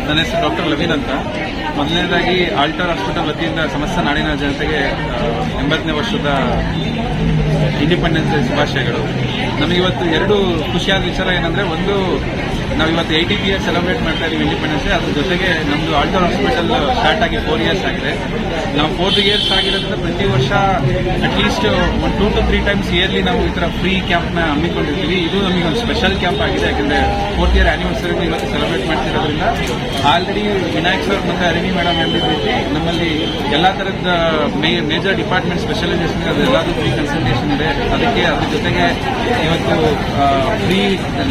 ನನ್ನ ಹೆಸರು ಡಾಕ್ಟರ್ ಲವೀನ್ ಅಂತ. ಮೊದಲನೇದಾಗಿ ಆಲ್ಟರ್ ಹಾಸ್ಪಿಟಲ್ ವತಿಯಿಂದ ಸಮಸ್ತ ನಾಡಿನ ಜನತೆಗೆ 80ನೇ ವರ್ಷದ ಇಂಡಿಪೆಂಡೆನ್ಸ್ ಡೇ ಶುಭಾಶಯಗಳು. ನಮಗಿವತ್ತು ಎರಡು ಖುಷಿಯಾದ ವಿಚಾರ ಏನಂದ್ರೆ, ಒಂದು ನಾವಿವತ್ತು 80th ಇಯರ್ ಸೆಲೆಬ್ರೇಟ್ ಮಾಡ್ತಾ ಇದ್ದೀವಿ ಇಂಡಿಪೆಂಡೆನ್ಸ್ ಡೇ. ಅದ್ರ ಜೊತೆಗೆ ನಮ್ಮದು ಆಲ್ಟರ್ ಹಾಸ್ಪಿಟಲ್ ಸ್ಟಾರ್ಟ್ ಆಗಿ 4 years ಆಗಿದೆ. ನಾವು 4 years ಆಗಿರೋದ್ರಿಂದ ಪ್ರತಿ ವರ್ಷ ಅಟ್ಲೀಸ್ಟ್ 1 to 3 times ಇಯರ್ಲಿ ನಾವು ಈ ಥರ ಫ್ರೀ ಕ್ಯಾಂಪ್ನ ಹಮ್ಮಿಕೊಂಡಿರ್ತೀವಿ. ಇದು ನಮಗೆ ಒಂದು ಸ್ಪೆಷಲ್ ಕ್ಯಾಂಪ್ ಆಗಿದೆ, ಯಾಕಂದ್ರೆ 4th year ಆನಿವರ್ಸರಿ ಇವತ್ತು ಸೆಲೆಬ್ರೇಟ್ ಮಾಡ್ತಿರೋದ್ರಿಂದ. ಆಲ್ರೆಡಿ ವಿನಾಯಕ್ ಸರ್ ಮತ್ತು ಅರಿಣಿ ಮೇಡಮ್ ಹೇಳಿದ ರೀತಿ ನಮ್ಮಲ್ಲಿ ಎಲ್ಲಾ ತರದ ಮೇಜರ್ ಡಿಪಾರ್ಟ್ಮೆಂಟ್ ಸ್ಪೆಷಲೈಸೇಷನ್ ಅದೆಲ್ಲದೂ ಫ್ರೀ ಕನ್ಸಲ್ಟೇಷನ್ ಇದೆ. ಅದಕ್ಕೆ ಅದ್ರ ಜೊತೆಗೆ ಇವತ್ತು ಫ್ರೀ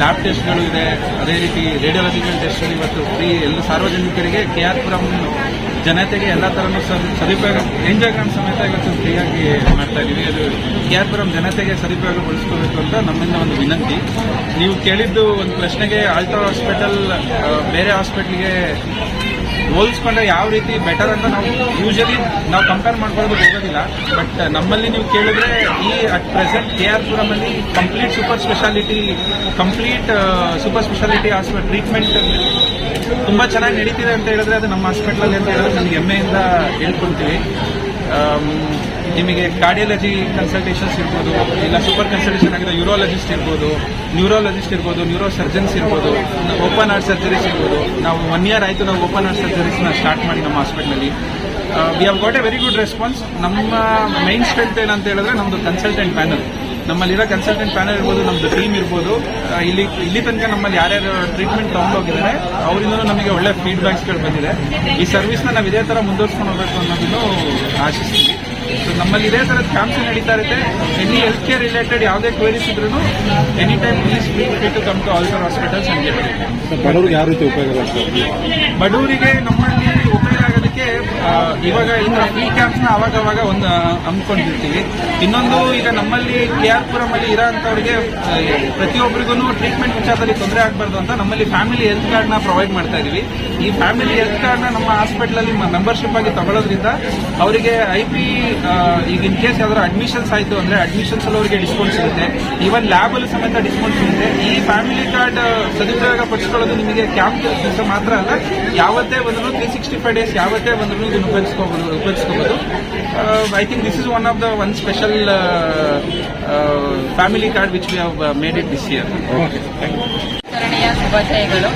ಲ್ಯಾಬ್ ಟೆಸ್ಟ್ಗಳು ಇದೆ. ಅದೇ ರೀತಿ ರೇಡಿಯಾಲಜಿಕಲ್ ಟೆಸ್ಟ್ ಇವತ್ತು ಫ್ರೀ ಎಲ್ಲ ಸಾರ್ವಜನಿಕರಿಗೆ KR ಪುರಂ ಜನತೆಗೆ ಎಲ್ಲ ತರನೂ ಸದುಪಯೋಗ ಎಂಜಾಯ್ಗ್ರಾಮ್ ಸಮೇತ ಇವತ್ತು ಫ್ರೀಯಾಗಿ ಮಾಡ್ತಾ ಇದೀವಿ. ಅದು KR ಪುರಂ ಜನತೆಗೆ ಸದುಪಯೋಗಗೊಳಿಸ್ಕೋಬೇಕು ಅಂತ ನಮ್ಮಿಂದ ಒಂದು ವಿನಂತಿ. ನೀವು ಕೇಳಿದ್ದು ಒಂದು ಪ್ರಶ್ನೆಗೆ ಆಲ್ಟರ್ ಹಾಸ್ಪಿಟಲ್ ಬೇರೆ ಹಾಸ್ಪಿಟಲ್ಗೆ ಹೋಲಿಸ್ಕೊಂಡ್ರೆ ಯಾವ ರೀತಿ ಬೆಟರ್ ಅಂತ ನಾವು ಯೂಶಲಿ ನಾವು ಕಂಪೇರ್ ಮಾಡ್ಕೊಳ್ಳೋದಕ್ಕೆ ಹೋಗೋದಿಲ್ಲ. ಬಟ್ ನಮ್ಮಲ್ಲಿ ನೀವು ಕೇಳಿದ್ರೆ ಈ ಅಟ್ ಪ್ರೆಸೆಂಟ್ KR ಪುರಂ ಅಲ್ಲಿ complete super speciality hospital treatment ತುಂಬಾ ಚೆನ್ನಾಗಿ ನಡೀತಿದೆ ಅಂತ ಹೇಳಿದ್ರೆ ಅದು ನಮ್ಮ ಹಾಸ್ಪಿಟಲ್ ಅಂತ ಹೇಳಿದ್ರೆ ನನಗೆ ಹೆಮ್ಮೆಯಿಂದ ಹೇಳ್ಕೊಳ್ತೀವಿ. ನಿಮಗೆ ಕಾರ್ಡಿಯಾಲಜಿ ಕನ್ಸಲ್ಟೇಷನ್ಸ್ ಇರ್ಬೋದು, ಇಲ್ಲ ಸೂಪರ್ ಕನ್ಸಲ್ಟೇಷನ್ ಆಗಿದೆ ಯೂರಾಲಜಿಸ್ಟ್ ಇರ್ಬೋದು, ನ್ಯೂರಾಲಜಿಸ್ಟ್ ಇರ್ಬೋದು, ನ್ಯೂರೋ ಸರ್ಜನ್ಸ್ ಇರ್ಬೋದು, ಓಪನ್ ಹಾರ್ಟ್ ಸರ್ಜರೀಸ್ ಇರ್ಬೋದು. ನಾವು 1 year ಆಯಿತು ನಾವು ಓಪನ್ ಹಾರ್ಟ್ ಸರ್ಜರೀಸ್ನ ಸ್ಟಾರ್ಟ್ ಮಾಡಿ ನಮ್ಮ ಹಾಸ್ಪಿಟಲಲ್ಲಿ. We have got A very good response. ನಮ್ಮ ಮೈನ್ ಸ್ಟ್ರೆಂತ್ ಏನಂತ ಹೇಳಿದ್ರೆ ನಮ್ಮದು ಕನ್ಸಲ್ಟೆಂಟ್ ಪ್ಯಾನಲ್. ನಮ್ಮಲ್ಲಿರೋ ಕನ್ಸಲ್ಟೆಂಟ್ ಪ್ಯಾನಲ್ ಇರ್ಬೋದು, ನಮ್ಮದು ಟೀಮ್ ಇರ್ಬೋದು. ಇಲ್ಲಿ ತನಕ ನಮ್ಮಲ್ಲಿ ಯಾರ್ಯಾರು ಟ್ರೀಟ್ಮೆಂಟ್ ತಗೊಂಡೋಗಿದ್ದಾರೆ ಅವರಿಂದನೂ ನಮಗೆ ಒಳ್ಳೆ ಫೀಡ್ಬ್ಯಾಕ್ಸ್ಗಳು ಬಂದಿದೆ. ಈ ಸರ್ವಿಸ್ನ ನಾವು ಇದೇ ಥರ ಮುಂದುವರ್ಸ್ಕೊಂಡು ಹೋಗಬೇಕು ಅನ್ನೋದನ್ನು ಆಶಿಸ್ತೀವಿ. ಸೊ ನಮ್ಮಲ್ಲಿ ಇದೇ ಥರದ ಕ್ಯಾಂಪ್ಸ್ ನಡೀತಾ ಇರುತ್ತೆ. ಎನಿ ಹೆಲ್ತ್ ಕೇರ್ ರಿಲೇಟೆಡ್ ಯಾವುದೇ ಕ್ವೈರೀಸ್ ಇದ್ರೂ any time please free to come to Alter hospitals ಅಂತ ಹೇಳಿ. ಬಡವರಿಗೆ ಯಾವ ರೀತಿ ಉಪಯೋಗ ಆಗ್ತದೆ? ಬಡವರಿಗೆ ನಮ್ಮಲ್ಲಿ ಉಪಯೋಗ ಆಗೋದಕ್ಕೆ ಇವಾಗ ಈ ಥರ ಫ್ರೀ ಕ್ಯಾಂಪ್ಸ್ನ ಅವಾಗವಾಗ ಒಂದು ಹಮ್ಮಿಕೊಂಡಿರ್ತೀವಿ. ಇನ್ನೊಂದು, ಈಗ ನಮ್ಮಲ್ಲಿ KR ಪುರಂ ಅಲ್ಲಿ ಇರೋಂಥವ್ರಿಗೆ ಪ್ರತಿಯೊಬ್ಬರಿಗೂ ಟ್ರೀಟ್ಮೆಂಟ್ ವಿಚಾರದಲ್ಲಿ ತೊಂದರೆ ಆಗಬಾರ್ದು ಅಂತ ನಮ್ಮಲ್ಲಿ ಫ್ಯಾಮಿಲಿ ಹೆಲ್ತ್ ಕಾರ್ಡ್ನ ಪ್ರೊವೈಡ್ ಮಾಡ್ತಾ ಇದೀವಿ. ಈ ಫ್ಯಾಮಿಲಿ ಹೆಲ್ತ್ ಕಾರ್ಡ್ನ ನಮ್ಮ ಹಾಸ್ಪಿಟಲಲ್ಲಿ ಮೆಂಬರ್ಶಿಪ್ ಆಗಿ ತಗೊಳ್ಳೋದ್ರಿಂದ ಅವರಿಗೆ IP ಈಗ ಇನ್ ಕೇಸ್ ಯಾವ್ದಾದ್ರು ಅಡ್ಮಿಷನ್ಸ್ ಆಯಿತು ಅಂದ್ರೆ ಅಡ್ಮಿಷನ್ಸ್ ಅಲ್ಲಿ ಅವರಿಗೆ ಡಿಸ್ಕೌಂಟ್ ಸಿಗುತ್ತೆ. ಈವನ್ ಲ್ಯಾಬ್ ಅಲ್ಲಿ ಸಮೇತ ಡಿಸ್ಕೌಂಟ್ ಸಿಗುತ್ತೆ. ಈ ಫ್ಯಾಮಿಲಿ ಕಾರ್ಡ್ ಸದುಪಯೋಗ ಪಡಿಸ್ಕೊಳ್ಳೋದು ನಿಮಗೆ ಕ್ಯಾಂಪ್ ದಿವಸ ಮಾತ್ರ ಅಲ್ಲ, ಯಾವತ್ತೇ ಬಂದ್ರು 365 days ಯಾವತ್ತೇ ಬಂದ್ರು ಇದನ್ನು ಉಪಯೋಗಿಸ್ಕೋಬಹುದು. I think this is one special family card which we have made it this year. ಶುಭಾಶಯಗಳು.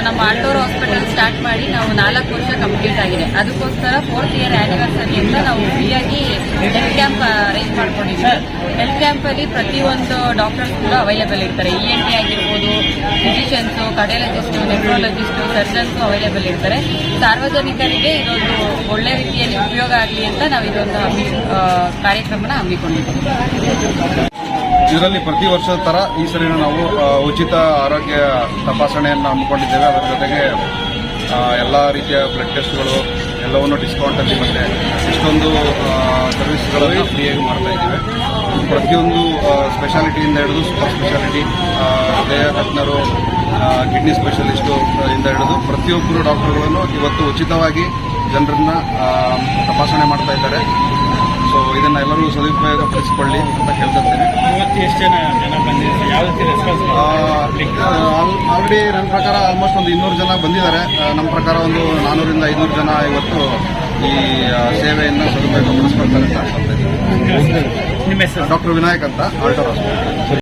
ನಮ್ಮ ಆಲ್ಟೋರ್ ಹಾಸ್ಪಿಟಲ್ ಸ್ಟಾರ್ಟ್ ಮಾಡಿ ನಾವು 4 ವರ್ಷ ಕಂಪ್ಲೀಟ್ ಆಗಿದೆ. ಅದಕ್ಕೋಸ್ಕರ 4th year ಆನಿವರ್ಸರಿ ಅಂತ ನಾವು ಫ್ರೀಯಾಗಿ ಹೆಲ್ತ್ ಕ್ಯಾಂಪ್ ಅರೇಂಜ್ ಮಾಡ್ಕೊಂಡಿದ್ವಿ. ಹೆಲ್ತ್ ಕ್ಯಾಂಪ್ ಅಲ್ಲಿ ಪ್ರತಿಯೊಂದು ಡಾಕ್ಟರ್ಸ್ ಕೂಡ ಅವೈಲೇಬಲ್ ಇರ್ತಾರೆ. ENT ಆಗಿರ್ಬೋದು, physicians, cardiologist, nephrologist, surgeons available ಇರ್ತಾರೆ. ಸಾರ್ವಜನಿಕರಿಗೆ ಇದೊಂದು ಒಳ್ಳೆ ರೀತಿಯಲ್ಲಿ ಉಪಯೋಗ ಆಗಲಿ ಅಂತ ನಾವು ಇದೊಂದು ಕಾರ್ಯಕ್ರಮನ ಹಮ್ಮಿಕೊಂಡಿದ್ದೀವಿ. ಇದರಲ್ಲಿ ಪ್ರತಿ ವರ್ಷದ ತರ ಈ ಸರಿ ನಾವು ಉಚಿತ ಆರೋಗ್ಯ ತಪಾಸಣೆಯನ್ನು ಹಮ್ಮಿಕೊಂಡಿದ್ದೇವೆ. ಅದರ ಜೊತೆಗೆ ಎಲ್ಲ ರೀತಿಯ ಬ್ಲಡ್ ಟೆಸ್ಟ್ಗಳು ಎಲ್ಲವನ್ನು ಡಿಸ್ಕೌಂಟಲ್ಲಿ ಮತ್ತೆ ಇಷ್ಟೊಂದು ಸರ್ವಿಸ್ಗಳನ್ನು ಫ್ರೀಯಾಗಿ ಮಾಡ್ತಾ ಇದ್ದೀವಿ. ಪ್ರತಿಯೊಂದು ಸ್ಪೆಷಾಲಿಟಿಯಿಂದ ಹಿಡಿದು ಸೂಪರ್ ಸ್ಪೆಷಾಲಿಟಿ, ಹೃದಯ ತಜ್ಞರು, ಕಿಡ್ನಿ ಸ್ಪೆಷಲಿಸ್ಟು ಇಂದ ಹಿಡಿದು ಪ್ರತಿಯೊಬ್ಬರು ಡಾಕ್ಟರ್ಗಳನ್ನು ಇವತ್ತು ಉಚಿತವಾಗಿ ಜನರನ್ನ ತಪಾಸಣೆ ಮಾಡ್ತಾ ಇದ್ದಾರೆ. ಸೊ ಇದನ್ನ ಎಲ್ಲರೂ ಸದುಪಯೋಗ ಪಡಿಸಿಕೊಳ್ಳಿ ಅಂತ ಕೇಳ್ಕೊಳ್ತೇನೆ. ಎಷ್ಟು ಜನ ಬಂದಿದ್ದಾರೆ? ಯಾವ ರೀತಿ ರೆಸ್ಪಾನ್ಸ್? ಆಲ್ರೆಡಿ ನನ್ನ ಪ್ರಕಾರ ಆಲ್ಮೋಸ್ಟ್ ಒಂದು 200 ಜನ ಬಂದಿದ್ದಾರೆ. ನಮ್ಮ ಪ್ರಕಾರ ಒಂದು 400 ರಿಂದ 500 ಜನ ಇವತ್ತು ಈ ಸೇವೆಯನ್ನು ಸದುಪಯೋಗ ಪಡಿಸ್ಕೊಳ್ತಾರೆ ಅಂತ ಅನ್ಕೊಳ್ತಾ ಇದ್ದೀನಿ. ನಿಮ್ಮ ಹೆಸರು? ಡಾಕ್ಟರ್ ವಿನಾಯಕ್ ಅಂತ, ಆಲ್ಟರ್ ಹಾಸ್ಪಿಟಲ್.